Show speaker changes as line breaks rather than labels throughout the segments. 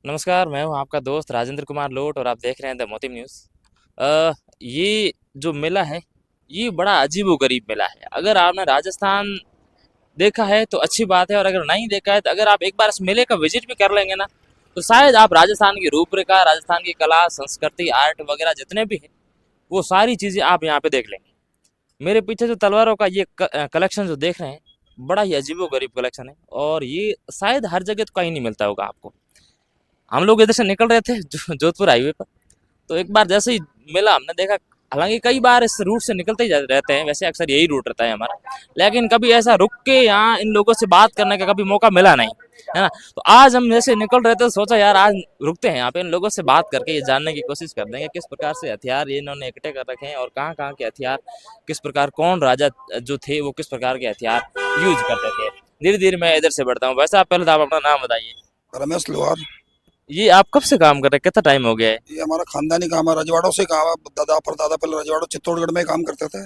नमस्कार, मैं हूँ आपका दोस्त राजेंद्र कुमार लोट और आप देख रहे हैं द मोती न्यूज़। ये जो मेला है, ये बड़ा अजीबो-गरीब मेला है। अगर आपने राजस्थान देखा है तो अच्छी बात है और अगर नहीं देखा है तो अगर आप एक बार इस मेले का विजिट भी कर लेंगे ना, तो शायद आप राजस्थान की रूपरेखा, राजस्थान की कला, संस्कृति, आर्ट वगैरह जितने भी हैं, वो सारी चीज़ें आप यहाँ पे देख लेंगे। मेरे पीछे जो तलवारों का ये कलेक्शन जो देख रहे हैं, बड़ा ही अजीबो-गरीब कलेक्शन है और ये शायद हर जगह तो कहीं नहीं मिलता होगा आपको। हम लोग इधर से निकल रहे थे जोधपुर हाईवे पर, तो एक बार जैसे ही मिला हमने देखा। हालांकि कई बार इस रूट से निकलते ही रहते हैं, वैसे अक्सर यही रूट रहता है हमारा, लेकिन कभी ऐसा रुक के यहाँ इन लोगों से बात करने का कभी मौका मिला नहीं, है ना। तो आज हम जैसे निकल रहे थे तो सोचा यार आज रुकते हैं यहाँ पे, इन लोगों से बात करके ये जानने की कोशिश कर देंगे किस प्रकार से हथियार ये इन्होंने इकट्ठे कर रखे हैं और कहाँ कहाँ के हथियार, किस प्रकार कौन राजा जो थे वो किस प्रकार के हथियार यूज करते थे। धीरे धीरे मैं इधर से बढ़ता हूँ। वैसे आप पहले तो आप अपना नाम बताइए।
रमेश लोहार।
ये आप कब से काम कर रहे हैं, कितना टाइम हो गया है?
ये हमारा खानदानी काम है, रजवाड़ों से काम है। दादा परदादा पहले रजवाड़ों चित्तौड़गढ़ में काम करते थे।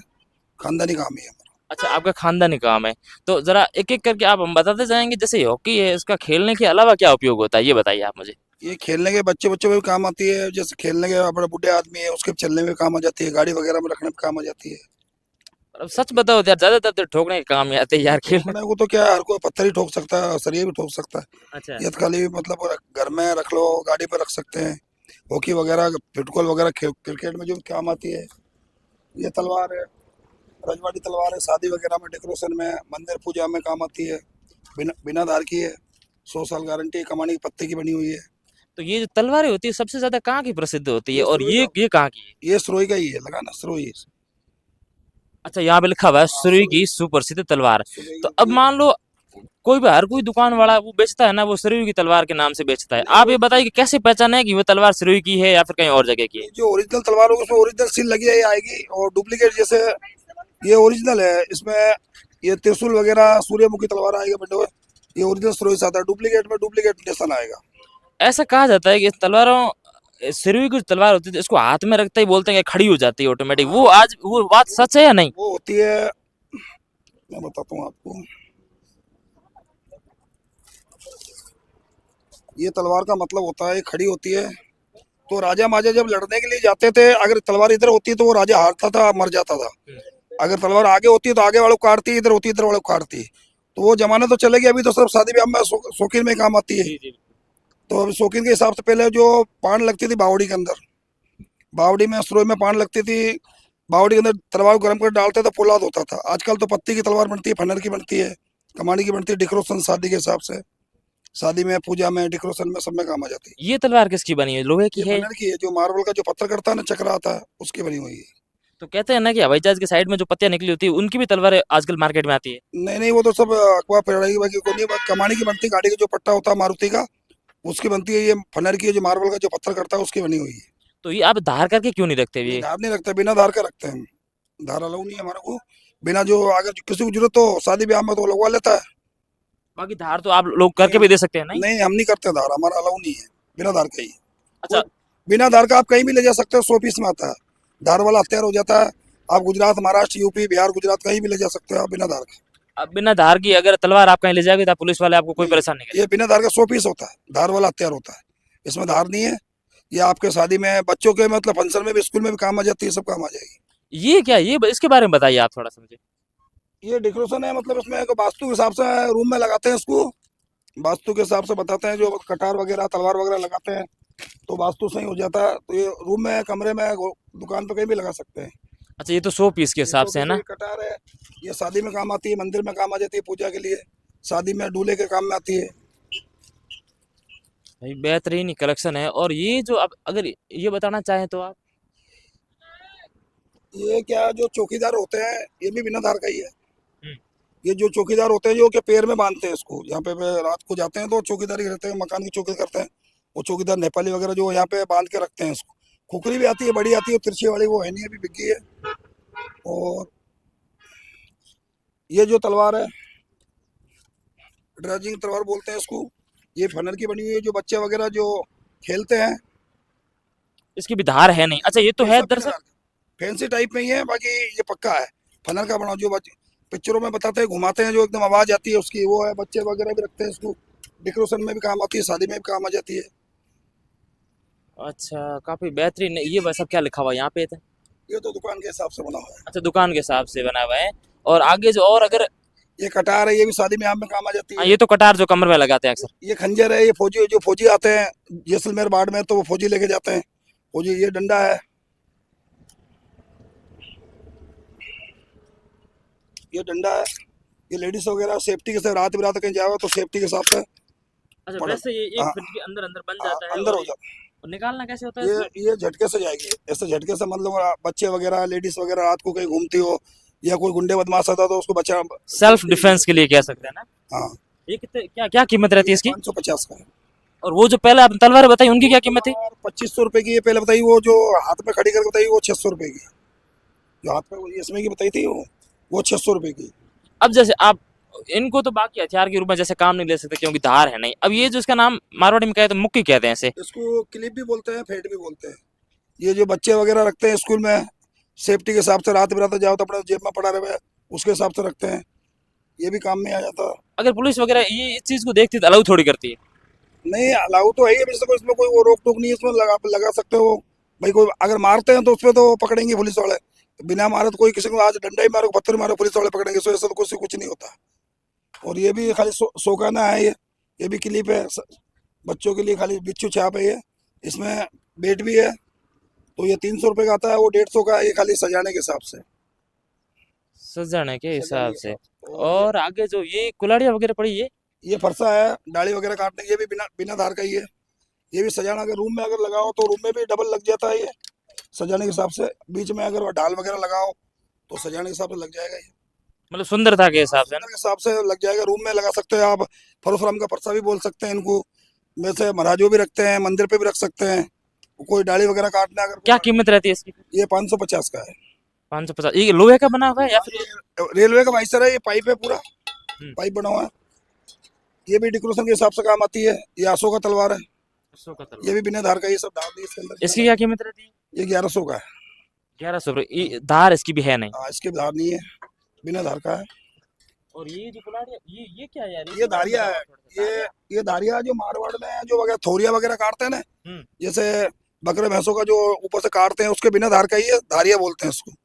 खानदानी काम ही है हमारा।
अच्छा, आपका खानदानी काम है। तो जरा एक एक करके आप हम बताते जाएंगे। जैसे हॉकी है, इसका खेलने के अलावा क्या उपयोग होता है, ये बताइए आप मुझे।
ये खेलने के बच्चे बच्चों में भी काम आती है। जैसे खेलने के बड़े बुढ़े आदमी है उसके चलने में काम आ जाती है, गाड़ी वगैरह में रखने में काम आ जाती है।
अब सच बताओ तो यार, ज्यादातर तो ठोकने के काम में आते हैं यार खेलने।
ठोकने को तो क्या है, हर कोई पत्थर ही ठोक सकता है, सरिये भी ठोक सकता
अच्छा।
है। ये तो खाली मतलब घर में रख लो, गाड़ी पे रख सकते हैं। हॉकी वगैरह, फुटबॉल वगैरह, क्रिकेट में जो काम आती है। ये तलवार है, रजवाड़ी तलवार है। शादी वगैरह में, डेकोरेशन में, मंदिर पूजा में काम आती है। बिना बिना धार की है। 100 साल गारंटी है, कमानी के पत्ते की बनी हुई है।
तो ये जो तलवारें होती है सबसे ज्यादा कहाँ की प्रसिद्ध होती है
ये
और
सरोई का,
ये कहाँ की है?
ये सरोई का ही है, लगा ना सरोई।
अच्छा, यहाँ पे लिखा हुआ है
हाँ
सुरई
सरोई,
की सुप्रसिद्ध तलवार।
सरोई
तो अब
होती है।
मान लो कोई भी हर कोई दुकान वाला वो बेचता है ना, वो सुरई की तलवार के नाम से बेचता है।
नहीं
आप
वो
ये बताइए कि कैसे पहचाने है कि वो तलवार सुरई की है या फिर कहीं और जगह की है?
ये जो ओरिजिनल तलवार होगी उसमें ओरिजिनल सील लगी है, ये आएगी। और डुप्लीकेट जैसे ये ओरिजिनल है, इसमें ये त्रिशूल वगैरह सूर्यमुखी तलवार आएगा बेटे। ये ओरिजिनल सरोई से आता है, डुप्लीकेट में डुप्लीकेट निशान आएगा।
ऐसा कहा जाता है कि इस तलवारों सिरवी की जो तलवार होती है इसको हाथ में रखते ही बोलते हैं कि खड़ी हो जाती है ऑटोमेटिक।
हाँ
वो आज वो बात सच है या नहीं?
वो होती है, मैं बताता हूँ आपको। ये तलवार का मतलब होता है, ये खड़ी होती है। तो राजा महाराजा जब लड़ने के लिए जाते थे, अगर तलवार इधर होती तो वो राजा हारता था, मर जाता था। अगर तलवार आगे होती है तो आगे वालों को काटती, इधर होती इधर वालों को काटती। तो वो जमाना तो चले गया, अभी तो सिर्फ शादी ब्याह में शौकीन में काम आती है।
जी जी।
तो अब शौकीन के हिसाब से पहले जो पान लगती थी बावड़ी के अंदर, बावड़ी में सरोई में पान लगती थी। बावड़ी के अंदर तलवार को गर्म कर डालते थे, फौलाद होता था। आजकल तो पत्ती की तलवार बनती है, फनर की बनती है, कमानी की बनती है। डेकोरेशन शादी के हिसाब से, शादी में, पूजा में, डेकोरेशन में, सब में काम आ जाती है।
ये तलवार किसकी बनी है, लोहे की
ये
है?
फनर की है, जो मार्बल का जो पत्थर करता है ना, चक्रा आता है, उसकी बनी हुई है।
तो कहते हैं ना कि हवाई जहाज के साइड में जो पत्तियां निकली होती है उनकी भी तलवारें आजकल मार्केट में आती है।
नहीं नहीं, वो तो सब अखबार पढ़ाई बाकी को नहीं। कमानी की बनती है, गाड़ी का जो पट्टा होता है मारुति का, उसकी बनती है। ये फनर की है, जो मार्बल का जो पत्थर करता है, उसकी बनी हुई है।
तो ये आप धार करके क्यों नहीं रखते
नहीं
ये?
धार नहीं रखते, बिना धार का रखते हैं हम। धार अलाउ नहीं है हमारे को। बिना जो, अगर किसी को जरूरत हो शादी ब्याह में तो वो लगवा लेता है।
बाकी धार तो आप लोग
नहीं
करके भी दे सकते हैं, नहीं?
नहीं, हम नहीं करते धार, हमारा अलाउ नहीं है। बिना धार का ही कोई।
अच्छा।
बिना धार का आप कहीं भी ले जा सकते हो, 100 पीस में आता है। धार वाला हथियार हो जाता है। आप गुजरात, महाराष्ट्र, यूपी, बिहार, गुजरात कहीं भी ले जा सकते हो आप बिना धार का।
अब बिना धार की अगर तलवार आप कहीं ले जाओगे तो पुलिस वाले आपको कोई
नहीं,
परेशान नहीं
ये
करेंगे?
बिना धार का 100 पीस होता है, धार वाला हथियार होता है। इसमें धार नहीं है। ये आपके शादी में, बच्चों के मतलब फंक्शन में भी, स्कूल में भी काम आ जाती है, सब काम आ जाएगी।
ये क्या, ये इसके बारे में बताइए आप थोड़ा सा मुझे।
ये डेकोरेशन है, मतलब इसमें वास्तु के हिसाब से रूम में लगाते हैं इसको। वास्तु के हिसाब से बताते हैं, जो कटार वगैरह, तलवार वगैरह लगाते हैं, तो वास्तु सही हो जाता है। तो ये रूम में, कमरे में, दुकान पे कहीं भी लगा सकते हैं।
अच्छा, ये तो 100 पीस के
ये
हिसाब से है
100 पीस
ना?
ये कटार है। ये शादी में काम आती है, मंदिर में काम आ जाती है, पूजा के लिए। शादी में दूल्हे के काम में आती है।
भाई बेहतरीन ही कलेक्शन है। और ये जो अब अगर ये बताना चाहें तो आप।
ये क्या, जो चौकीदार होते हैं, ये भी बिना धार का ही है।
हम्म।
ये जो चौकीदार होते हैं, जो के पैर में बांधते हैं इसको, यहाँ पे रात को जाते हैं तो चौकीदारी रहते हैं, मकान की चौकी करते हैं। वो चौकीदार नेपाली वगैरह जो यहाँ पे बांध के रखते हैं इसको। खुखरी भी आती है, बड़ी आती है, तिरछी वाली, वो है नहीं, अभी बिकी है। और ये जो तलवार है, ड्रेजिंग तलवार बोलते हैं इसको। ये फनर की बनी हुई है, जो बच्चे वगैरह जो खेलते हैं।
इसकी भी धार है नहीं? अच्छा, ये तो
नहीं,
है
सब बिना
दरअसल।
धार का, फैंसी टाइप में ही है, बाकी ये पक्का है। फनर का बना, जो बच्चे पिक्चरों में बताते हैं, घुमाते हैं, जो एकदम आवाज आती है उसकी, वो है। बच्चे वगैरह भी रखते हैं इसको, डेकोरेशन में भी काम आती है, शादी में भी काम आ जाती है।
अच्छा, काफी बेहतरीन। ये बस सब क्या लिखा हुआ है यहाँ पे?
ये तो दुकान के हिसाब से बना हुआ है।
अच्छा, दुकान के हिसाब से बना हुआ है। और आगे जो और अगर,
ये कटार है, ये भी शादी में में काम आ जाती
हाँ
है।
ये तो कटार जो कमर में लगाते हैं अक्सर।
ये खंजर है, ये फौजी जो फौजी आते हैं जैसलमेर बाढ़ में तो वो फौजी लेके जाते हैं। फौजी, ये डंडा है, ये डंडा है। ये लेडीज वगैरह सेफ्टी के साथ रात बिरात कहीं जाओ तो सेफ्टी के हिसाब से
अच्छा,
पड़ा।
वैसे ये एक
हाँ,
फीट के अंदर अंदर बन
हाँ,
जाता है।
अंदर
और
हो जाता।
और निकालना कैसे होता है
ये
इसको?
ये झटके से जाएगी, ऐसे झटके से मतलब बच्चे वगैरह लेडीज वगैरह रात को कहीं घूमती हो या कोई गुंडे बदमाश आता तो उसको बचा
सेल्फ
सेफ्टी के लिए।
डिफेंस के लिए कह सकते हैं ना?
हाँ,
ये कितने, क्या क्या कीमत रहती है
ये
इसकी?
550 का है।
और वो जो पहले आपने तलवार बताई उनकी क्या कीमत थी?
2500 रुपए की ये पहले बताई, वो जो हाथ में खड़ी करके बताई वो 600 रुपए की। जो हाथ में इसमें की बताई थी वो 600 रुपए की।
अब जैसे आप इनको तो बाकी हथियार के रूप में जैसे काम नहीं ले सकते क्योंकि धार है नहीं। अब ये जो इसका नाम मारवाड़ी में कहते हैं तो मुक्की कहते हैं इसे।
इसको क्लिप भी बोलते हैं, फेट भी बोलते हैं। ये जो बच्चे वगैरह रखते हैं स्कूल में सेफ्टी के हिसाब से, रात बिरात जाओ तो अपने जेब में पड़ा रहे उसके हिसाब से रखते हैं। ये भी काम में आ जाता है।
अगर पुलिस वगैरह ये इस चीज को देखती है तो अलाउ थोड़ी करती है।
नहीं, अलाउ तो है ही, वैसे कोई इसमें कोई वो रोक टोक नहीं है, इसमें लगा लगा सकते हो। भाई कोई अगर मारते हैं तो उसमें तो पकड़ेंगे पुलिस वाले। बिना मारे तो कोई किसी को आज डंडा ही मारो पत्थर मारो पुलिस वाले पकड़ेंगे, सो ऐसा तो कुछ नहीं होता। और ये भी खाली सोकाना है। ये भी क्लिप है बच्चों के लिए, खाली बिच्छू छाप है ये। इसमें बेट भी है। तो ये 300 रुपये का आता है, वो 150 का है। ये खाली सजाने के हिसाब से।
सजाने के
सजाने
हिसाब
के
से।
हिसाब से। और
और आगे जो ये कुल्हाड़ियाँ वगैरह पड़ी है?
ये फरसा है दाढ़ी वगैरह काटने की, ये भी बिना बिना धार का ही है। ये भी सजाना, अगर रूम में अगर लगाओ तो रूम में भी डबल लग जाता है ये सजाने के हिसाब से। बीच में अगर ढाल वगैरह लगाओ तो सजाने के हिसाब से लग जाएगा ये।
मतलब सुंदरता के
हाँ,
हिसाब से ना?
सजाने के हिसाब से लग जाएगा। रूम में लगा सकते हो आप। फरोफराम का परसा भी बोल सकते हैं इनको। वैसे महाराजो भी रखते हैं, मंदिर पे भी रख सकते हैं। कोई दाढ़ी वगैरह काटना अगर
क्या कीमत रहती है इसकी?
ये 550 का है।
550? ये लोहे का बना हुआ है या
हाँ,
फिर?
ये रेलवे का वाइसर है, ये पाइप है पूरा,
हम्म,
पाइप बना हुआ है। ये भी डेकोरेशन के हिसाब से काम आती है। ये आसो का तलवार है।
100 का
ये
तलवार।
भी बिना धार का, ये सब धार दी इसके अंदर इसमें
इसकी क्या कीमत रहती है?
ये 1100 का है।
1100 रुपये। धार इसकी भी है नहीं?
हाँ, इसके धार नहीं है, बिना धार का है।
और ये जो कुल्हाड़ी, ये क्या है यार?
ये
इसके बारे में
धारिया
बताओ
है।
आप थोड़ा सा।
ये
धारिया?
ये धारिया जो मारवाड़ में जो वगैरह थोरिया वगैरह काटते हैं ना,
हम्म।
जैसे बकरे भैंसों का जो ऊपर से काटते हैं उसके बिना धार का ही है, धारिया बोलते हैं उसको। जो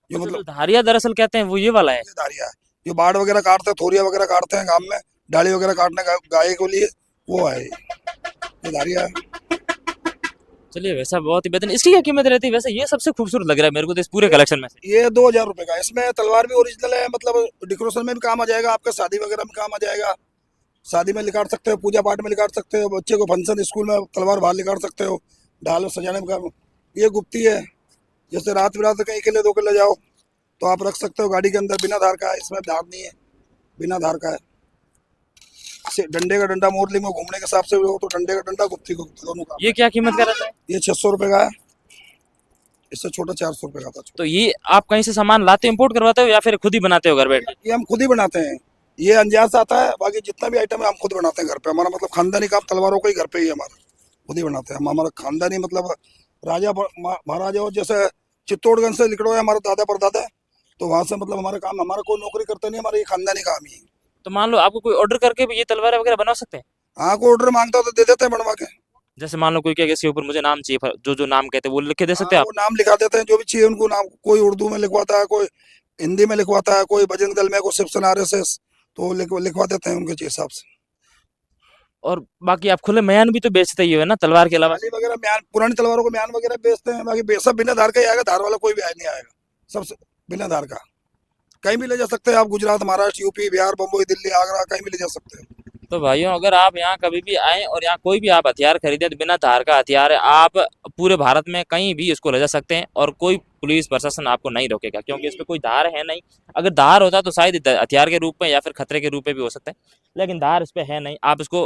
अच्छा,
मतलब
जो धारिया दरअसल कहते हैं वो ये वाला है?
ये धारिया है। जो बाढ़ वगैरह काटते हैं, थोरिया वगैरह काटते हैं गांव में, डाली वगैरह काटने गाय के लिए, वो है ये धारिया है।
चलिए, वैसा बहुत ही बेहतरीन। इसकी क्या कीमत रहती है वैसे? ये सबसे खूबसूरत लग रहा है मेरे को तो इस पूरे कलेक्शन में से।
ये 2000 रुपये का है। इसमें तलवार भी ओरिजिनल है, मतलब डेकोरेशन में भी काम आ जाएगा, आपका शादी वगैरह में काम आ जाएगा। शादी में लिकाट सकते हो, पूजा पाठ में लिकाट सकते हो, बच्चे को फंक्शन स्कूल में तलवार बाहर लिकाट सकते हो, ढाल में सजाने में काम। ये गुप्ती है, जैसे रात बिरात कहीं के लिए 2 किलो जाओ तो आप रख सकते हो गाड़ी के अंदर। बिना धार का है, इसमें धार नहीं है, बिना धार का है। डंडे का डंडा मोरली में घूमने के हिसाब से हो तो डंडे का डंडा, गुप्ती को गुप्ती, दोनों काम
ये क्या कीमत का रहता है?
है। ये 600 रुपये का है। इससे छोटा 400 रुपये का था।
तो ये आप कहीं से सामान लाते हो, इम्पोर्ट करवाते हो या फिर खुद ही बनाते हो घर बैठ के?
ये हम खुद ही बनाते हैं। ये अंजार से आता है, बाकी जितना भी आइटम है हम खुद बनाते हैं घर पे। हमारा मतलब खानदानी काम तलवारों का ही घर पे ही है हमारा, खुद ही बनाते हैं हम। हमारा खानदानी मतलब राजा महाराजा, और जैसे चित्तौड़गंज से निकलो है हमारा दादा परदादा, तो वहाँ से मतलब हमारा काम, हमारा कोई नौकरी करता नहीं, हमारा ये खानदानी काम ही है।
तो मान लो आपको कोई ऑर्डर करके भी ये तलवारें वगैरह बना सकते हैं?
हाँ, कोई ऑर्डर मांगता हो तो दे देते हैं बनवा के।
जैसे मान लो कोई क्या, इसके ऊपर मुझे नाम चाहिए, जो जो नाम कहते हैं वो लिख के दे
हाँ,
सकते हैं आप?
वो नाम लिखा देते हैं जो भी चाहिए उनको नाम। कोई उर्दू में लिखवाता है, कोई हिंदी में लिखवाता है, कोई बजरंग दल में, कोई शिव सेना RSS, तो लिखवा देते हैं उनके हिसाब से।
और बाकी आप खुले म्यान भी तो बेचते ही हो ना तलवार के अलावा?
थाली वगैरह म्यान, पुरानी तलवारों को म्यान वगैरह बेचते हैं। बाकी सब बिना धार का ही आएगा, धार वाला कोई भी नहीं आएगा, सब बिना धार का। कहीं भी ले जा सकते हैं आप, गुजरात, महाराष्ट्र, यूपी, बिहार, बम्बई, दिल्ली, आगरा, कहीं भी ले जा सकते हैं।
तो भाइयों, अगर आप यहाँ कभी भी आए और यहाँ कोई भी आप हथियार खरीदे तो बिना धार का हथियार है, आप पूरे भारत में कहीं भी इसको ले जा सकते हैं और कोई पुलिस प्रशासन आपको नहीं रोकेगा क्योंकि इस पे कोई धार है नहीं। अगर धार होता तो शायद हथियार के रूप में या फिर खतरे के रूप में भी हो सकता है, लेकिन धार इस पे है नहीं। आप इसको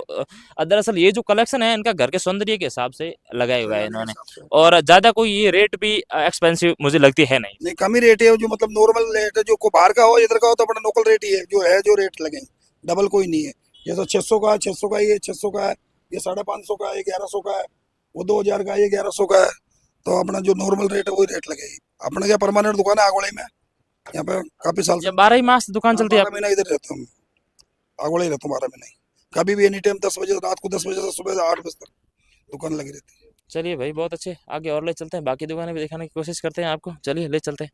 दरअसल ये जो कलेक्शन है इनका घर के सौंदर्य के हिसाब से लगाया हुआ है
लगाने के
इन्होंने।
हिसाब से
और ज़्यादा कोई ये रेट भी एक्सपेंसिव मुझे लगती है नहीं।
नहीं, कम ही रेट है जो मतलब नॉर्मल रेट है। जो को बाहर का हो, इधर का हो तो अपना लोकल रेट ही है, जो रेट लगे, डबल कोई नहीं है। जैसे 600 का है, 600 का, ये 600 का है, ये 550 का है, ये 1100 का है, वो 2000 का है, ये 1100 का है। तो अपना जो नॉर्मल रेट है वही रेट लगेगी। अपना क्या परमानेंट दुकान है आगोड़े में, यहाँ पे काफी साल से।
जब 12 ही मास दुकान
हाँ,
चलती है
12 महीना इधर रहता हूँ, आगोड़े ही रहता हूँ 12 महीना ही। कभी भी एनी टाइम 10 बजे, रात को 10 बजे से सुबह 8 बजे तक दुकान लगी रहती है।
चलिए भाई बहुत अच्छे, आगे और ले चलते हैं, बाकी दुकानें भी दिखाने की कोशिश करते हैं आपको, चलिए ले चलते हैं।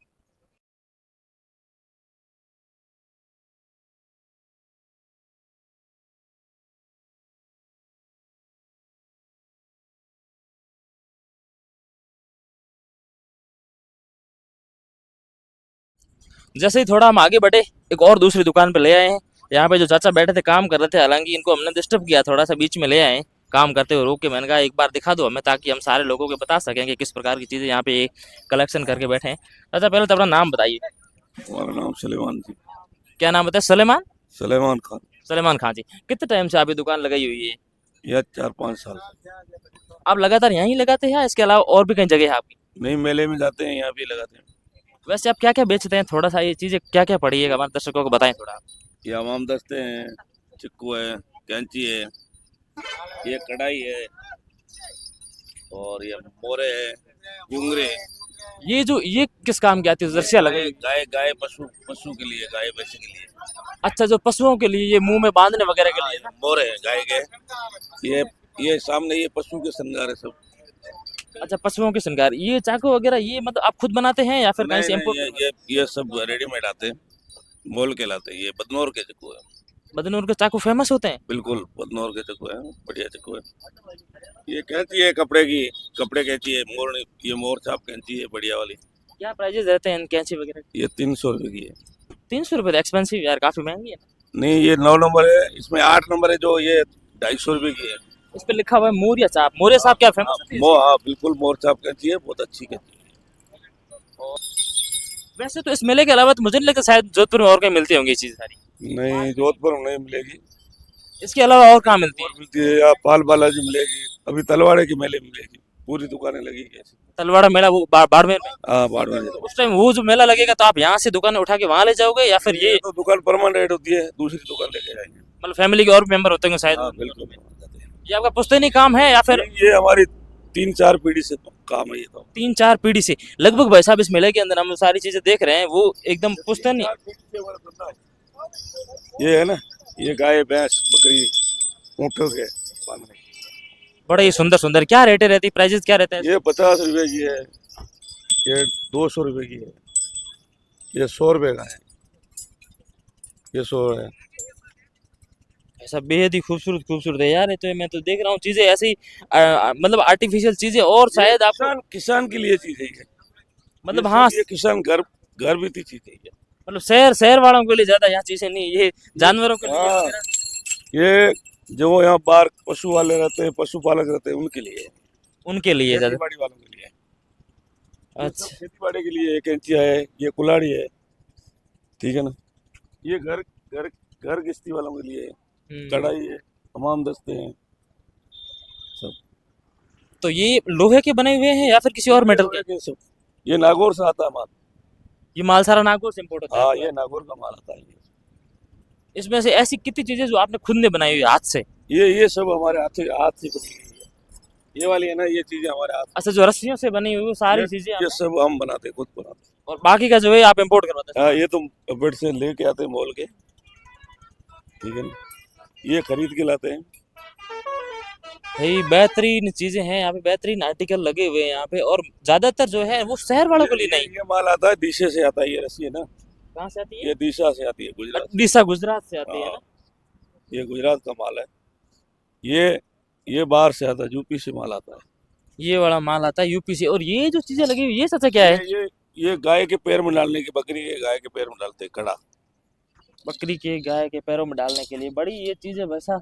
जैसे ही थोड़ा हम आगे बढ़े, एक और दूसरी दुकान पे ले आए हैं। यहाँ पे जो चाचा बैठे थे काम कर रहे थे, हालांकि इनको हमने डिस्टर्ब किया, थोड़ा सा बीच में ले आए काम करते हुए रोक के। मैंने कहा एक बार दिखा दो हमें, ताकि हम सारे लोगों को बता सकें कि किस प्रकार की चीज़ें यहाँ पे कलेक्शन करके बैठे हैं। चाचा पहले तो अपना नाम बताइए।
हमारा नाम सलेमान जी।
क्या नाम बताया? सलेमान?
सलेमान खान।
सलेमान खान जी। कितने टाइम से आप ये दुकान लगाई हुई है?
यह 4-5 साल।
आप लगातार यहीं लगाते हैं या इसके अलावा और भी कहीं जगह है आपकी?
नहीं, मेले में जाते हैं, यहाँ भी लगाते हैं।
वैसे आप क्या क्या बेचते हैं, थोड़ा सा ये चीज़ें क्या क्या पड़ी है हमारे दर्शकों को बताएं थोड़ा।
ये हमाम दस्ते हैं, चिक्कू है, कैंची है, ये कढ़ाई है, और ये मोरे है, घुंघरे।
ये किस काम की आती है? जर्सिया
गाय
लगे?
गाय गाय पशु पशु के लिए, गाय भैंस के लिए।
अच्छा, जो पशुओं के लिए, ये मुंह में बांधने वगैरह के लिए ना?
मोरे है गाय के। ये ये सामने ये पशु के श्रृंगार है सब।
अच्छा, पशुओं के श्रृंगार। ये चाकू वगैरह ये मतलब आप खुद बनाते हैं या फिर कहीं
नहीं
से
नहीं,
इम्पोर्ट?
ये सब रेडीमेड आते हैं, मोल के लाते हैं। ये बदनौर के चिक्कू है।
बदनूर के चाकू फेमस होते हैं?
बिल्कुल बदनौर के चिक्कू है, बढ़िया चिक्कू है। ये कैंची है कपड़े की, कपड़े कैंची है, मोर, ये मोर छाप कैंची है बढ़िया वाली।
क्या प्राइजेस रहते हैं इन कैंची वगैरह के?
ये 300 रुपए की है।
300 रुपये? तो एक्सपेंसिव यार, काफी महंगी है ना।
नहीं, ये 9 नंबर है, इसमें 8 नंबर है जो ये 250 रुपए की है।
इस पे लिखा हुआ है मोरिया चाप। मोरिया चाप क्या फेमस होती है?
हाँ बिल्कुल, मोर छाप कैंची है, बहुत अच्छी कैंची है।
वैसे तो इस मेले के अलावा तो मुझे नहीं लगता शायद जोधपुर में और कहीं मिलती होंगी ये चीज सारी।
नहीं, जोधपुर में नहीं मिलेगी।
इसके अलावा और कहाँ मिलती है?
और मिलती है, या पाल बालाजी मिलेगी, अभी तलवाड़े की मेले मिलेगी, पूरी दुकानें लगेगी ऐसी।
तलवाड़ा मेला वो बाड़मेर में?
हाँ, बाड़मेर में।
उस टाइम वो जो मेला लगेगा तो आप यहाँ से दुकान उठा के वहां ले जाओगे या फिर ये
तो दुकान परमानेंट होती है, दूसरी दुकान लेके जाएंगे।
मतलब फैमिली के और भी मेंबर होते होंगे शायद?
हाँ बिल्कुल।
ये आपका पुश्तैनी काम है या फिर?
ये हमारी 3-4 पीढ़ी से काम है ये तो।
3-4 पीढ़ी से लगभग। भाई साहब इस मेले के अंदर हम सारी चीजें देख रहे हैं, वो एकदम पुश्तैनी।
ये है ना, ये गाय भैंस बकरी ऊँटों के पालने।
बड़े ही सुंदर सुंदर। क्या रेट रहती है, प्राइजेस क्या रहते हैं?
ये 50 रुपए की है, ये 200 रुपए की है, ये 100 रुपए का है, ये 100 है।
ऐसा बेहद ही खूबसूरत खूबसूरत है यार। ये तो मैं तो देख रहा हूँ चीजें ऐसी मतलब आर्टिफिशियल चीजें, और शायद आप
किसान के लिए चीज है ये।
मतलब हाँ,
ये किसान घर भी चीज है ये।
मतलब शहर वालों के लिए ज्यादा यहाँ चीजें नहीं, ये जानवरों के लिए
हाँ।
वगैरह।
ये जो यहाँ बाहर पशु वाले रहते हैं, पशुपालक रहते हैं, उनके लिए है।
उनके लिए ज्यादा।
खेती बाड़ी वालों के लिए है।
अच्छा।
खेती बाड़ी के लिए एक कैंचिया है, ये कुल्हाड़ी है, ठीक है ना। ये घर घर घर गृहस्थी वालों के लिए है, कढ़ाई है, तमाम दस्ते हैं सब।
तो ये लोहे के बने हुए हैं या फिर किसी और मेटल के?
सब ये नागौर से आता है माल।
ये माल सारा नागौर से इम्पोर्ट होता है?
हाँ, ये नागौर का माल आता है।
इसमें से ऐसी कितनी चीजें जो आपने खुद ने बनाई हुई है हाथ से?
ये सब हमारे हाथ से बनी हुई है। ये वाली है ना, ये चीजें हमारे हाथ।
अच्छा, जो रस्सियों से बनी हुई वो सारी चीजें
ये सब हम बनाते हैं, खुद बनाते हैं।
और बाकी का जो है आप इम्पोर्ट करवाते हैं?
हाँ, ये तो बेड से लेके आते हैं मोल के, ठीक है ना, ये खरीद के लाते हैं।
भाई बेहतरीन चीजें हैं यहाँ पे, बेहतरीन आर्टिकल लगे हुए हैं यहाँ पे, और ज्यादातर जो है वो शहर वालों के लिए नहीं।
ये माल आता है दिशा से आता है, ये रस्सी है ना,
कहाँ से आती है?
ये दिशा से आती है, गुजरात।
उड़ीसा गुजरात से आती है ना?
हाँ, ये गुजरात का माल है। ये बाहर से आता है, यूपी से माल आता है।
ये वाला माल आता है यूपी से। और ये जो चीजें लगी हुई ये सच क्या है?
ये गाय के पैर में डालने की, बकरी के गाय के पैर में डालते हैं कड़ा।
बकरी के गाय के पैरों में डालने के लिए बड़ी ये चीजें वैसा।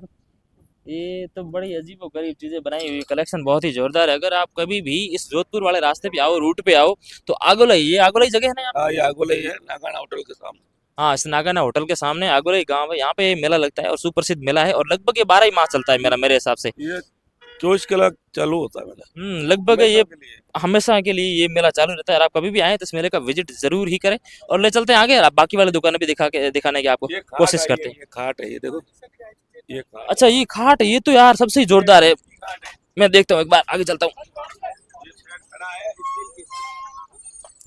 ये तो बड़ी अजीब और गरीब चीजें बनाई हुई। कलेक्शन बहुत ही जोरदार है। अगर आप कभी भी इस जोधपुर वाले रास्ते पे आओ, रूट पे आओ, तो आगोलाई, ये आगोलाई जगह है ना यहाँ पे?
हाँ, ये आगोलाई है, नागाना होटल के सामने।
हाँ, इस नागाना होटल के सामने आगोलाई गांव है। यहाँ पे मेला लगता है और सुप्रसिद्ध मेला है, और लगभग ये 12 ही माह चलता है मेरे हिसाब से।
ये 24 कलाक चालू होता है मेला।
लगभग ये हमेशा के लिए ये मेला चालू रहता है। और आप कभी भी आए तो इस मेले का विजिट जरूर ही करें। और ले चलते हैं आगे, आप बाकी वाले दुकानें भी दिखाने की आपको कोशिश करते हैं।
ये खाट है, ये देखो, ये खाट।
अच्छा, ये खाट, ये तो यार सबसे ही जोरदार है। मैं देखता हूँ, एक बार आगे चलता हूँ।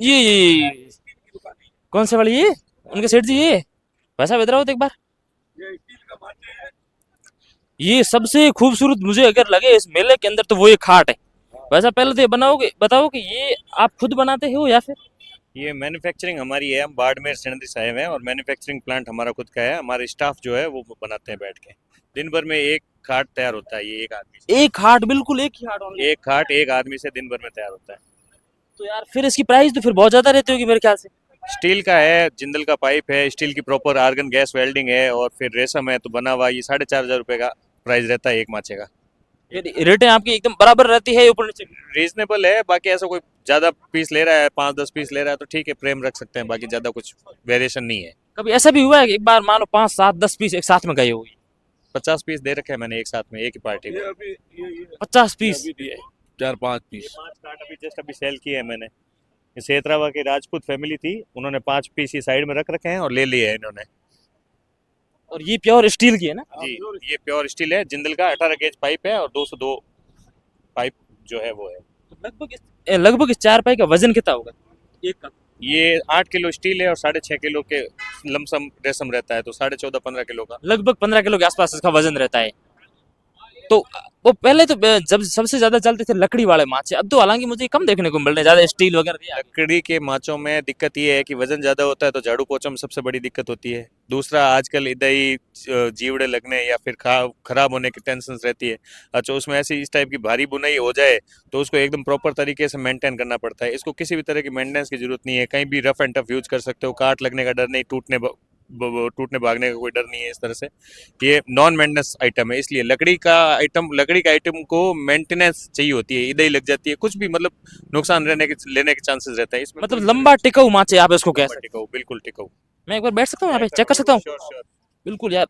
ये कौन से वाली? ये उनके सेठ जी, ये वैसा इधर आओ तो एक बार। ये सबसे खूबसूरत मुझे अगर लगे इस मेले के अंदर तो वो ये खाट है। वैसा पहले तो ये बनाओगे बताओ कि ये आप खुद बनाते हो या फिर
ये मैन्युफैक्चरिंग हमारी है, हम बाड़मेर सेनेंद्री से आए हुए हैं और मैन्युफैक्चरिंग प्लांट हमारा खुद का है। हमारे स्टाफ जो है वो बनाते हैं बैठ के। दिन भर में एक खाट तैयार होता है, ये एक आदमी से।
एक हाट, बिल्कुल एक ही हाट only?
एक खाट एक आदमी से दिन भर में तैयार होता है।
तो यार फिर इसकी प्राइस तो फिर बहुत ज्यादा रहती होगी मेरे ख्याल से।
स्टील का है, जिंदल का पाइप है, स्टील की प्रॉपर आर्गन गैस वेल्डिंग है और फिर रेशम है तो बना हुआ, ये 4,500 रुपये का प्राइस रहता है एक माचे का।
रेटें आपकी एकदम बराबर रहती है ऊपर नीचे?
रीजनेबल है, बाकी ऐसा कोई ज्यादा पीस ले रहा है, 5-10 पीस ले रहा है तो ठीक है, फ्रेम रख सकते हैं, बाकी ज्यादा कुछ वेरिएशन नहीं है।
कभी ऐसा भी हुआ है कि एक बार मान लो 5, 7, 10 पीस एक साथ में गए होगी?
50 पीस दे रखे हैं मैंने एक साथ में, एक ही पार्टी में।
ये अभी ये
50 पीस?
अभी दिए 4-5 पीस।
5 कार्ड अभी जस्ट अभी सेल किए हैं मैंने। ये सेतरावा की राजपूत फैमिली थी, उन्होंने 5 पीस ही साइड में रख रखे हैं और ले लिए हैं इन्होंने।
और ये प्योर स्टील की है ना?
जी, ये प्योर स्टील है, जिंदल का 18 गेज पाइप है और 202 पाइप जो है वो है।
लगभग इस 4 पाई का वजन कितना होगा एक का?
ये 8 किलो स्टील है और 6.5 किलो के लमसम रेशम रहता है, तो 14.5-15 किलो का।
लगभग 15 किलो के आसपास इसका वजन रहता है। तो वो पहले तो जब सबसे ज्यादा चलते थे लकड़ी वाले माचे, अब तो हालांकि मुझे कम देखने को मिल रहे हैं, ज्यादा स्टील वगैरह दिया।
लकड़ी के माचों में दिक्कत ये है कि वजन ज्यादा होता है तो झाड़ू पोछा में सबसे बड़ी दिक्कत होती है। दूसरा, आजकल इधर जीवड़े लगने या फिर खराब होने की टेंशन रहती है। अच्छा, उसमें ऐसी इस टाइप की भारी बुनाई हो जाए तो उसको एकदम प्रॉपर तरीके से मेंटेन करना पड़ता है। इसको किसी भी तरह की मेंटेनेंस की जरूरत नहीं है, कहीं भी रफ एंड टफ यूज कर सकते हो, काट लगने का डर नहीं, टूटने भागने का कोई डर नहीं है। इस तरह से ये नॉन मेंटेनेंस आइटम है, इसलिए लकड़ी का आइटम को मेंटेनेंस चाहिए होती है, इधर ही लग जाती है, कुछ भी मतलब नुकसान लेने के चांसेस रहता है इसमें।
मतलब लंबा टिकाऊ माचे आप इसको कह सकते
टिकाऊ, बिल्कुल टिकाऊ।
हैं। मैं एक बार बैठ सकता हूँ यहाँ पे, चेक कर सकता हूँ?
Sure sure.
बिल्कुल यार।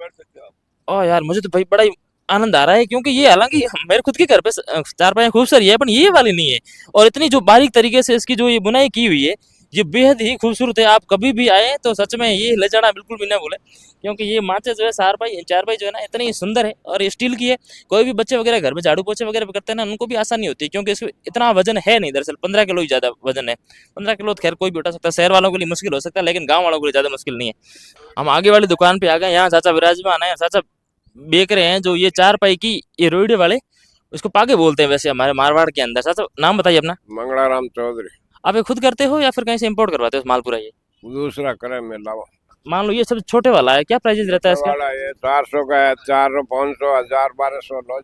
ओ यार, मुझे तो भाई बड़ा ही आनंद आ रहा है, क्योंकि ये हालांकि मेरे खुद के घर पे 4 पाई खूब सारी है, पर ये वाली नहीं है। और इतनी जो बारीक तरीके से इसकी जो ये बुनाई की हुई है, ये बेहद ही खूबसूरत है। आप कभी भी आए तो सच में ये ले जाना बिल्कुल भी ना भूलें, क्योंकि ये माचे जो है 4 पाई जो है ना, इतनी सुंदर है और ये स्टील की है। कोई भी बच्चे वगैरह घर में झाड़ू पोछे वगैरह करते हैं ना, उनको भी आसानी होती है, क्योंकि इसमें इतना वजन है नहीं। दरअसल 15 किलो ही ज्यादा वजन है। 15 किलो तो खैर कोई भी उठा सकता है, शहर वालों के लिए मुश्किल हो सकता है, लेकिन गाँव वालों के लिए ज्यादा मुश्किल नहीं है। हम आगे वाली दुकान पे आ गए, यहाँ चाचा विराजमान है, चाचा बेच रहे हैं जो ये 4 पाई की ये रोइडे वाले, उसको पागे बोलते हैं वैसे हमारे मारवाड़ के अंदर। चाचा नाम बताइए अपना।
मंगलाराम चौधरी।
आप ये खुद करते हो या फिर कहीं से इंपोर्ट करवाते हो माल पूरा ये?
दूसरा करे में लावा।
मान लो ये सब छोटे वाला है, क्या प्राइस रहता है इसका?
वाला ये 400 का है, 400, 500, 1000, 1200 लो।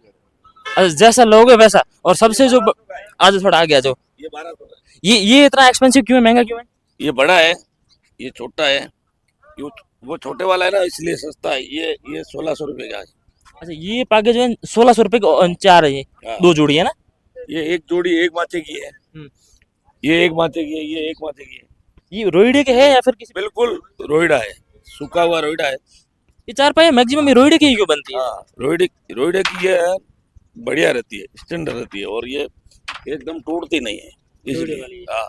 अच्छा, जैसा लोगे वैसा। और सबसे जो आज थोड़ा आ गया जो
ये 1200 का है।
ये इतना एक्सपेंसिव क्यों है, महंगा क्यों है?
ये बड़ा है, ये छोटा है। वो छोटे वाला है ना, इसलिए सस्ता है। ये 1600 रुपए का है।
अच्छा, ये पागे जो है 1600 रुपए के 4 है, ये
हाँ।
2 जोड़ी है ना?
ये एक जोड़ी एक माचे की है।
हम्म।
ये एक माचे की है, ये एक माचे की है।
ये रोइडे के है या फिर किसी?
बिल्कुल रोइडा है, सूखा हुआ रोइडा है।
ये 4 पाई मैक्सिमम ये रोइडे की ही क्यों बनती है?
हाँ, रोइडे की ये बढ़िया रहती है, स्टैंडर्ड रहती है और ये एकदम टूटती नहीं है,
रोइडे वाली
इसलिए हाँ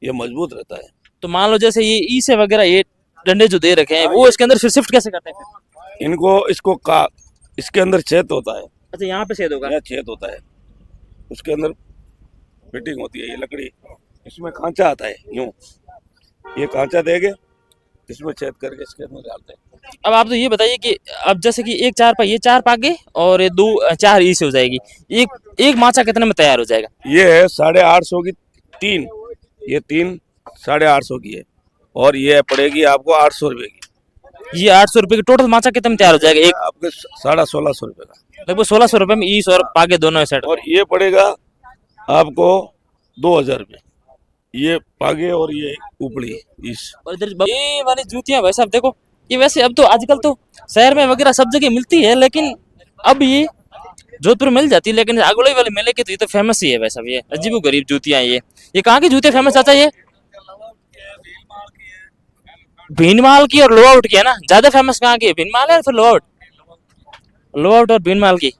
ये मजबूत रहता है।
तो मान लो जैसे ये ई से वगैरह ये डंडे जो दे रखे हैं, वो इसके अंदर फिर शिफ्ट कैसे करते हैं फिर?
इसके अंदर छेद होता है,
अच्छा, यहाँ पे छेद होगा।
यह छेद होता है, उसके अंदर फिटिंग होती है। ये लकड़ी, इसमें खांचा आता है, यूं ये खांचा देंगे, इसमें छेद करके इसके अंदर डालते हैं।
अब आप तो ये बताइए कि अब जैसे कि एक 4 पाई, ये 4 पागे और ये 4 ई से हो जाएगी, एक माचा कितने में तैयार हो जाएगा?
ये है 850 की 3, ये 3 850 की है और ये पड़ेगी आपको 800 रुपए की।
ये 800 रुपए की टोटल माचा कितने में तैयार हो जाएगा? एक
आपके 1650 रुपए का।
लगभग 1600 रुपए में ईस और पागे दोनों सेट।
और ये पड़ेगा आपको 2000 रुपए, ये पागे और ये उपड़ी इस।
और इधर ये वाली जूतियां भाई साहब देखो, ये वैसे अब तो आजकल तो शहर में वगैरह सब जगह मिलती है, लेकिन अब ये जोधपुर मिल जाती है, लेकिन आगोड़ी वाले मेले की तो ये तो फेमस ही है भाई साहब। ये अजीबो गरीब जूतियां, ये कहाँ की जूतियां फेमस चाचा? ये भीनमाल की और लोआउट की है ना? ज्यादा फेमस कहाँ की है, भीनमाल है फिर लोआउट? लोआउट और भीनमाल की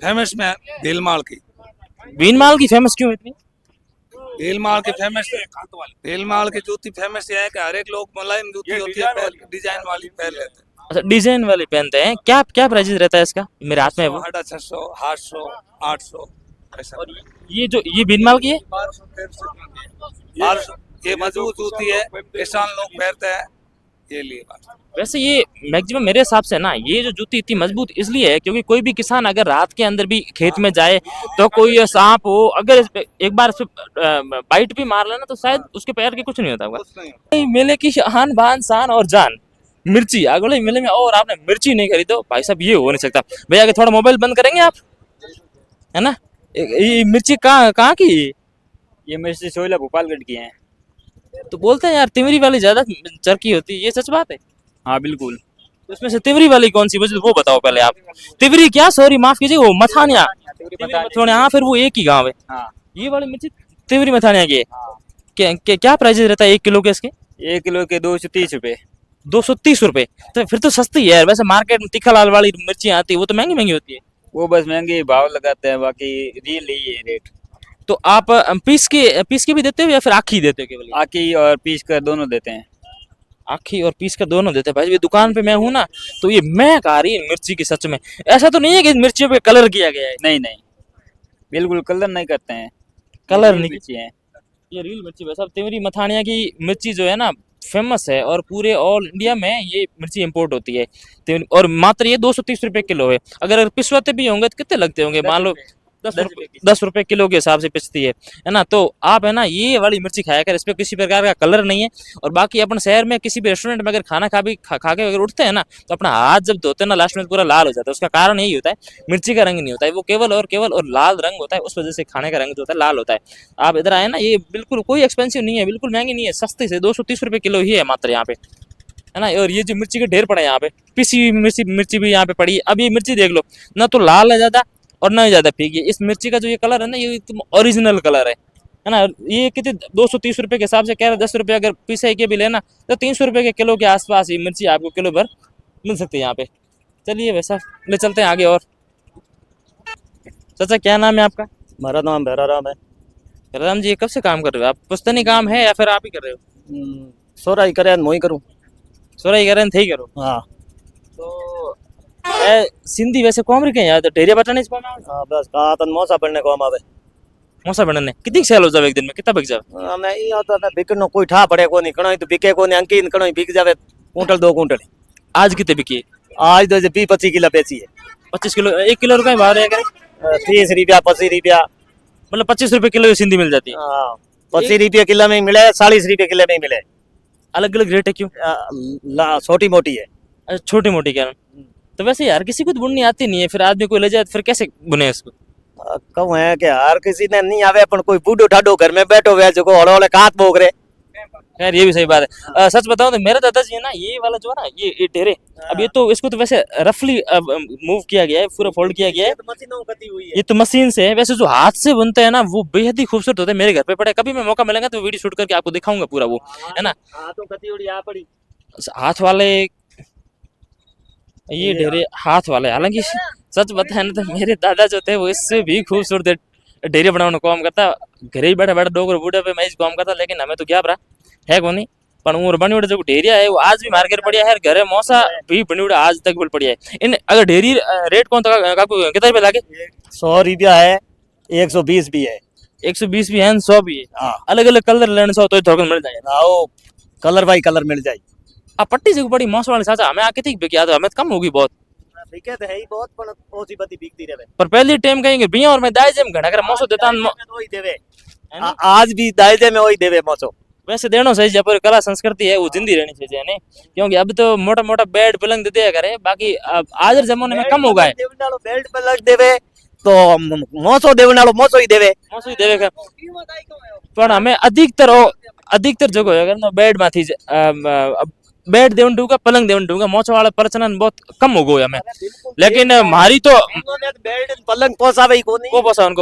फेमस में भीलमाल की।
भीनमाल की फेमस क्यों है इतनी?
भीलमाल की फेमस भीलमाल की जूती फेमस ये है कि हर एक लोग मुलायम जूती होती है, डिजाइन वाली पहन लेते हैं।
अच्छा, डिजाइन वाली पहनते हैं। क्या क्या प्राइस रहता है इसका? मेरे हाथ में है वो।
650, 800, 800 ऐसा।
और ये भीनमाल की है?
1200, 1300 ये मजबूत जूती है, किसान लोग पहनते हैं।
ये लिए बात।
वैसे ये मैक्सिमम मेरे हिसाब से ना ये जो जूती इतनी मजबूत इसलिए है क्योंकि कोई भी किसान अगर रात के अंदर भी खेत में जाए तो कोई ये सांप हो अगर एक बार इस पे बाइट भी मार लेना तो शायद उसके पैर के कुछ नहीं होता होगा। ये मेले की आन बान शान और जान मिर्ची आगोले मेले में और आपने मिर्ची नहीं खरीदो भाई साहब ये हो नहीं सकता। भैया आगे थोड़ा मोबाइल बंद करेंगे आप, है ना। ये मिर्ची कहाँ कहाँ की?
ये मिर्ची सोयला भोपालगढ़ की है।
तो बोलते हैं यार तिमरी वाली ज्यादा चरकी होती है, ये सच बात है?
हाँ बिल्कुल।
तो इसमें से तिवरी वाली कौन सी मुझे वो बताओ पहले आप। तिवरी क्या, सॉरी माफ कीजिए, वो मथानिया मथानिया, हाँ फिर वो एक ही गांव है।
हाँ।
ये वाली मिर्ची तिवरी मथानिया की है।
हाँ।
क्या प्राइस रहता है 1 किलो के इसके?
1 किलो के 230 रुपए।
230 रुपए, तो फिर तो सस्ती है यार। वैसे मार्केट में तीखा लाल वाली मिर्ची आती है वो तो महंगी महंगी होती है।
वो बस महंगे भाव लगाते हैं, बाकी रियल यही है रेट।
तो आप पीस के भी देते हो या फिर आखी देते हो केवल?
आकी और पीस कर दोनों देते हैं।
आखी और पीस कर दोनों देते हैं। भाई ये दुकान पे मैं हूँ ना तो ये महक आ रही है मिर्ची की सच में। ऐसा तो नहीं है कि मिर्चियों पे कलर किया गया है?
नहीं नहीं, बिल्कुल कलर नहीं करते हैं।
कलर
ये
नहीं
मिर्ची है।
ये रियल मिर्ची है साहब। तिमरी मथानिया की मिर्ची जो है ना फेमस है और पूरे ऑल इंडिया में ये मिर्ची इंपोर्ट होती है। और मात्र ये 230 रुपए किलो है। अगर पिसवाते भी होंगे तो कितने लगते होंगे? मान लो 10 रुपए किलो के हिसाब से पिसती है ना। तो आप है ना ये वाली मिर्ची खाया कर, इस पे किसी प्रकार का कलर नहीं है। और बाकी अपन शहर में किसी भी रेस्टोरेंट में अगर खाना खा के अगर उठते हैं ना तो अपना हाथ जब धोते हैं ना लास्ट में पूरा लाल हो जाता है। उसका कारण यही होता है मिर्ची का रंग नहीं होता है, वो केवल और लाल रंग होता है। उस वजह से खाने का रंग जो होता है लाल होता है। आप इधर आए ना, ये बिल्कुल कोई एक्सपेंसिव नहीं है, बिल्कुल महंगी नहीं है, सस्ती से 230 रुपए किलो ही है मात्र यहाँ पे, है ना। और ये जो मिर्ची के ढेर पड़े हैं यहाँ पे, पिसी हुई मिर्ची भी यहाँ पे पड़ी है। अब ये मिर्ची देख लो, ना तो लाल है ज्यादा और ना ही ज्यादा फीकी है। इस मिर्ची का जो ये कलर है ना ये ओरिजिनल कलर है ना। ये कितने 230 रुपए के हिसाब से कह रहे 10 रुपए अगर पीसे के भी लेना तो 300 रुपए के किलो के आसपास ये मिर्ची आपको किलो भर मिल सकती है यहाँ पे। चलिए वैसा ले चलते हैं आगे। और चाचा क्या नाम है आपका?
हमारा नाम भैराराम है।
राम जी, ये कब से काम कर रहे हो आप? पुश्तनी काम है या फिर आप ही कर रहे हो?
सोरा ही करे मोई करूं।
सोराई करें थे ही करो।
हाँ
तो सिंधी वैसे कौन रखे यार, ढेरिया बटाने इसको
हाँ बस कहा तन मौसा पड़ने को हम आवे।
मौसा बनने कितनी सेल हो जावे एक दिन में, कितना बिक जावे?
मैं ई होता था बिकनो कोई ठा पड़े को नहीं कणो तो बिके को नहीं अंकी कणो बिक जावे कुंटल 2 कुंटल।
आज कितने बिकी?
आज तो 20-25 किलो बेची है।
25 किलो, 1 किलो रुपए भाव रहे करे
30 रुपया 25 रुपया,
मतलब 25 रुपए किलो सिंधी मिल जाती है।
हाँ 25 रुपये किलो में मिले, 40 रुपये किलो में मिले।
अलग अलग रेट है क्यों?
छोटी मोटी है।
छोटी मोटी क्या? तो वैसे यार किसी को तो बुननी आती नहीं है, फिर आदमी को ले जाए फिर कैसे बुने इसको?
कहूँ है कि हर किसी ने नहीं आवे, अपन कोई बूढ़ो ठाडो घर में बैठो हुए जो हौले हौले कात बोक रहे।
खैर ये भी सही बात है। सच बताऊं तो मेरे दादाजी है ना ये वाला जो है ना ये ढेरे, अब ये तो इसको तो वैसे रफली मूव किया गया है, पूरा फोल्ड किया गया है। ये तो मशीन से है। वैसे जो हाथ से बुनते हैं ना वो बेहद ही खूबसूरत होते हैं। मेरे घर पे पड़े, कभी मैं मौका मिलेगा तो वीडियो शूट करके आपको दिखाऊंगा पूरा वो, है ना। हाथ वाले ये ढेरे हाथ वाले, हालांकि सच बताए ना तो मेरे दादा जो थे वो इससे भी खूबसूरत ढेरे बनाने को काम करता। घरे ही बैठा बैठा डोगर बूढ़े पे मैं इस काम करता, लेकिन हमें तो क्या पड़ा है को नहीं। पर उम्र बनी उड़े जो ढेरिया है वो आज भी मार्केट पड़िया है, घरे मौसा भी बनी उड़े आज तक भी पड़िया है। इन अगर ढेरी रेट कौन था कितना रुपए लागे?
100 रुपया है, 120 भी है,
120 भी है, 100 भी है।
हाँ
अलग अलग कलर लेने सो तो थोड़ा मिल जाएगा।
आओ कलर बाई कलर मिल जाए।
अब पट्टी से बड़ी मौसम वाली साचा हमें आके थी बिकिया तो हमें तो कम होगी बहुत,
बिके तो है ही बहुत पण ओसी बदी बिकती रहे।
पर पहले टाइम कहेंगे भैया और मैं दाइजे में घड़ा कर मौसम देता
वही देवे, आज भी दायजे में वही देवे मौसो।
वैसे देना सही, जयपुर कला संस्कृति है वो जिंदी रहनी चाहिए नहीं, क्योंकि अब तो मोटा मोटा बेड पलंग देते हैं करे, बाकी अब आज के जमाने में कम हो गए।
बेल्ट पे लग देवे तो मौसो देवे नालो मौसो ही देवे,
मौसम ही देवे का। पर हमें अधिकतर जगह है ना बेड माथी बेड देवन दूंगा, पलंग देवन दूंगा, मौसम वाला प्रचलन बहुत कम हो गया हमें। लेकिन हमारी तो
बेल्ट पलंग पोसावे ही कोनी
को पसंद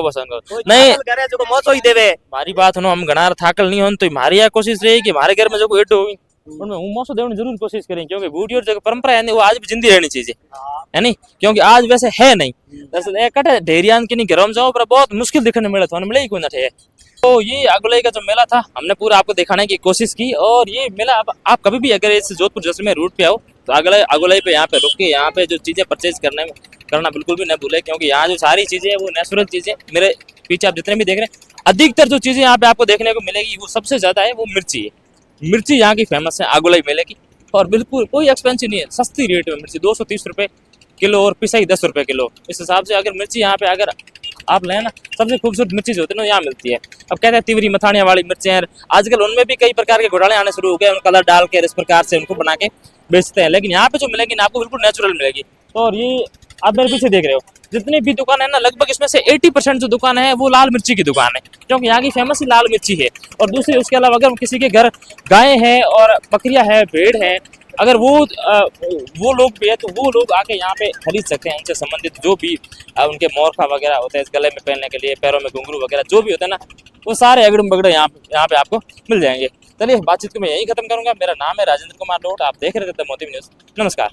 नहीं
करे जो मौसो ही देवे।
हमारी बात सुनो, हम गनार थाकल नहीं हो तो हमारी यह कोशिश रही कि हमारे घर में जो कोई एड होगी उनमें मौसम देने जरूर कोशिश करें, क्योंकि बूढ़ी और जो परंपरा है वो आज भी जिंदी रहनी चाहिए, है नहीं। क्योंकि आज वैसे है नहीं, दरअसल कटे ढेरियान के नहीं घरों में जाओ पर बहुत मुश्किल दिखने मिले तो मिले ही कोई ना थे। तो ये अगुलाई का जो मेला था हमने पूरा आपको दिखाने की कोशिश की। और ये मेला आप कभी भी अगर इस जोधपुर जैसलमेर रूट पे आओ तो अगुलाई पे यहाँ पे रुक के यहाँ पे जो चीजें परचेज करना बिल्कुल भी न भूले, क्योंकि यहाँ जो सारी चीजें वो नेचुरल चीजें, मेरे पीछे आप जितने भी देख रहे हैं अधिकतर जो चीजें यहाँ पे आपको देखने को मिलेगी वो सबसे ज्यादा है वो मिर्ची है। मिर्ची यहाँ की फेमस है अगुलाई मेले की। और बिल्कुल कोई एक्सपेंसिव नहीं है, सस्ती रेट में मिर्ची 230 रुपये किलो और पिसाई 10 रुपये किलो। इस हिसाब से अगर मिर्ची यहाँ पे अगर आप लें ना, सबसे खूबसूरत मिर्ची जो होती है ना यहाँ मिलती है। अब कहते हैं तिवरी मथानिया वाली मिर्चें हैं, आजकल उनमें भी कई प्रकार के घोटाले आने शुरू हो गए, उन कलर डाल के इस प्रकार से उनको बना के बेचते हैं, लेकिन यहाँ पे जो मिलेगी ना आपको बिल्कुल नेचुरल मिलेगी। और ये आप मेरे पीछे देख रहे हो जितनी भी दुकान है ना, लगभग इसमें से 80% जो दुकान है वो लाल मिर्ची की दुकान है, क्योंकि यहाँ की फेमस ही लाल मिर्ची है। और दूसरी उसके अलावा अगर किसी के घर गाय है और बकरियां है, भेड़ है, अगर वो लोग भी है तो वो लोग आके यहाँ पे खरीद सकते हैं। उनसे संबंधित जो भी उनके मोरखा वगैरह होते हैं गले में पहनने के लिए, पैरों में घुंघरू वगैरह जो भी होता है ना, वो सारे अगड़म बगड़े यहाँ पे आपको मिल जाएंगे। चलिए बातचीत को मैं यहीं खत्म करूंगा। मेरा नाम है राजेंद्र कुमार लोट, आप देख रहे थे मोदी न्यूज़। नमस्कार।